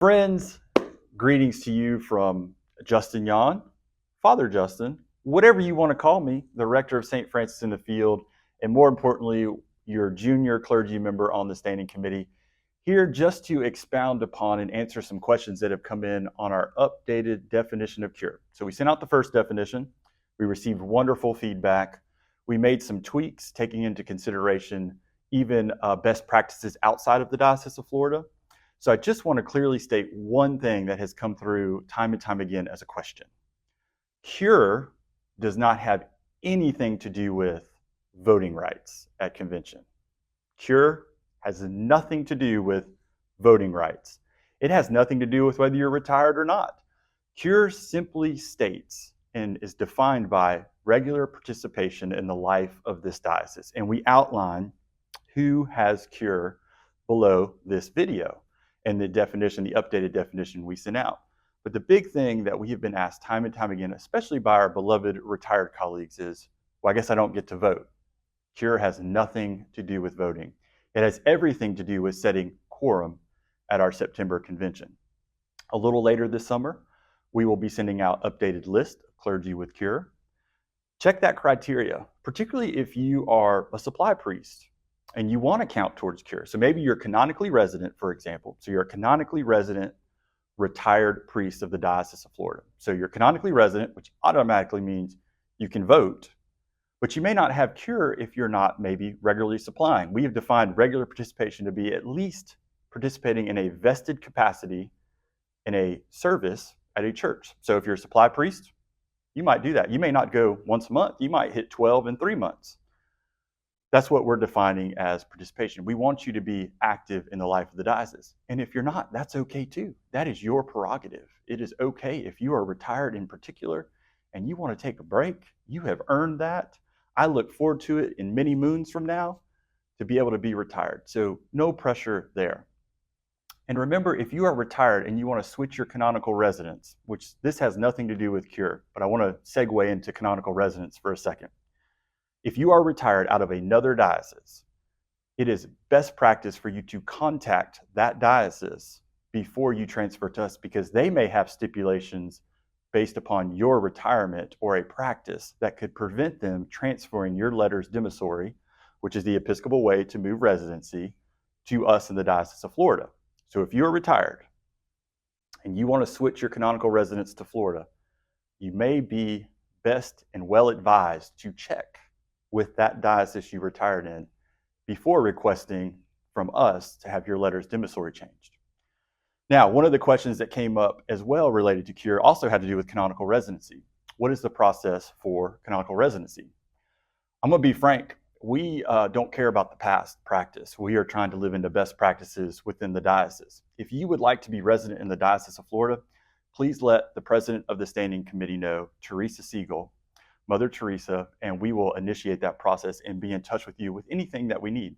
Friends, greetings to you from Justin Yon, Father Justin, whatever you want to call me, the rector of St. Francis in the Field, and more importantly, your junior clergy member on the standing committee, here just to expound upon and answer some questions that have come in on our updated definition of cure. So we sent out the first definition. We received wonderful feedback. We made some tweaks, taking into consideration even best practices outside of the Diocese of Florida. So I just want to clearly state one thing that has come through time and time again as a question. Cure does not have anything to do with voting rights at convention. Cure has nothing to do with voting rights. It has nothing to do with whether you're retired or not. Cure simply states and is defined by regular participation in the life of this diocese. And we outline who has cure below this video and the definition, the updated definition we sent out. But the big thing that we have been asked time and time again, especially by our beloved retired colleagues, is, well, I guess I don't get to vote. Cure has nothing to do with voting. It has everything to do with setting quorum at our September convention. A little later this summer, we will be sending out updated list of clergy with cure. Check that criteria, particularly if you are a supply priest and you want to count towards cure. So maybe you're canonically resident, for example. So you're a canonically resident retired priest of the Diocese of Florida. So you're canonically resident, which automatically means you can vote, but you may not have cure if you're not maybe regularly supplying. We have defined regular participation to be at least participating in a vested capacity in a service at a church. So if you're a supply priest, you might do that. You may not go once a month. You might hit 12 in 3 months. That's what we're defining as participation. We want you to be active in the life of the diocese. And if you're not, that's okay too. That is your prerogative. It is okay if you are retired in particular and you want to take a break. You have earned that. I look forward to it in many moons from now to be able to be retired. So no pressure there. And remember, if you are retired and you want to switch your canonical residence, which this has nothing to do with cure, but I want to segue into canonical residence for a second. If you are retired out of another diocese, it is best practice for you to contact that diocese before you transfer to us, because they may have stipulations based upon your retirement or a practice that could prevent them transferring your letters demissory, which is the Episcopal way to move residency, to us in the Diocese of Florida. So if you're retired and you want to switch your canonical residence to Florida, you may be best and well advised to check with that diocese you retired in before requesting from us to have your letters demissory changed. Now, one of the questions that came up as well related to cure also had to do with canonical residency. What is the process for canonical residency? I'm going to be frank. We don't care about the past practice. We are trying to live into best practices within the diocese. If you would like to be resident in the Diocese of Florida, please let the president of the standing committee know, Teresa Siegel, Mother Teresa, and we will initiate that process and be in touch with you with anything that we need.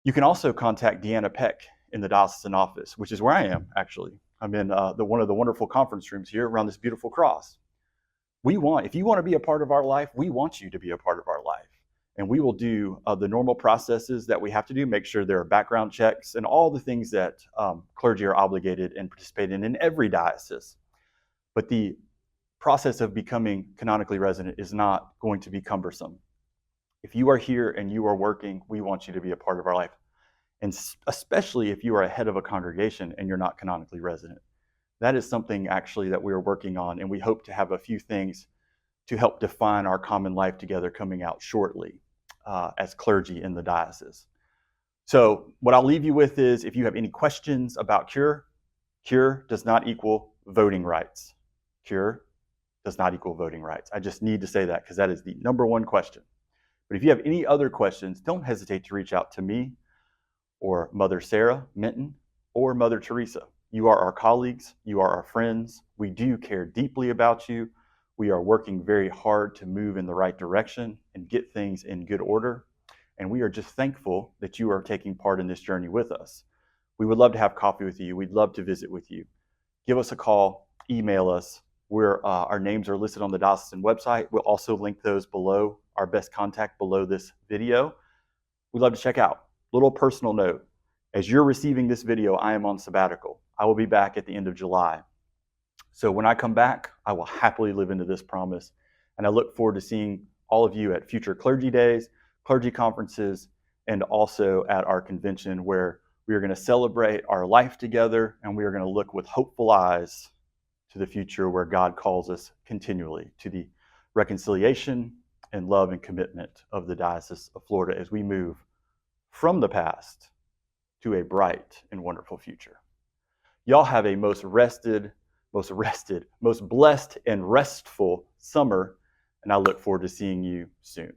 You can also contact Deanna Peck in the diocesan office, which is where I am, actually. I'm in one of the wonderful conference rooms here around this beautiful cross. If you want to be a part of our life, we want you to be a part of our life. And we will do the normal processes that we have to do, make sure there are background checks and all the things that clergy are obligated and participate in every diocese. But the process of becoming canonically resident is not going to be cumbersome. If you are here and you are working, we want you to be a part of our life. And especially if you are a head of a congregation and you're not canonically resident. That is something actually that we are working on, and we hope to have a few things to help define our common life together coming out shortly as clergy in the diocese. So what I'll leave you with is, if you have any questions about cure does not equal voting rights. Cure does not equal voting rights. I just need to say that because that is the number one question. But if you have any other questions, don't hesitate to reach out to me or Mother Sarah Minton or Mother Teresa. You are our colleagues. You are our friends. We do care deeply about you. We are working very hard to move in the right direction and get things in good order. And we are just thankful that you are taking part in this journey with us. We would love to have coffee with you. We'd love to visit with you. Give us a call, email us. Our names are listed on the diocesan website. We'll also link those below, our best contact below this video. We'd love to check out. Little personal note, as you're receiving this video, I am on sabbatical. I will be back at the end of July. So when I come back, I will happily live into this promise. And I look forward to seeing all of you at future clergy days, clergy conferences, and also at our convention, where we are going to celebrate our life together, and we are going to look with hopeful eyes to the future where God calls us continually to the reconciliation and love and commitment of the Diocese of Florida as we move from the past to a bright and wonderful future. Y'all have a most blessed and restful summer, and I look forward to seeing you soon.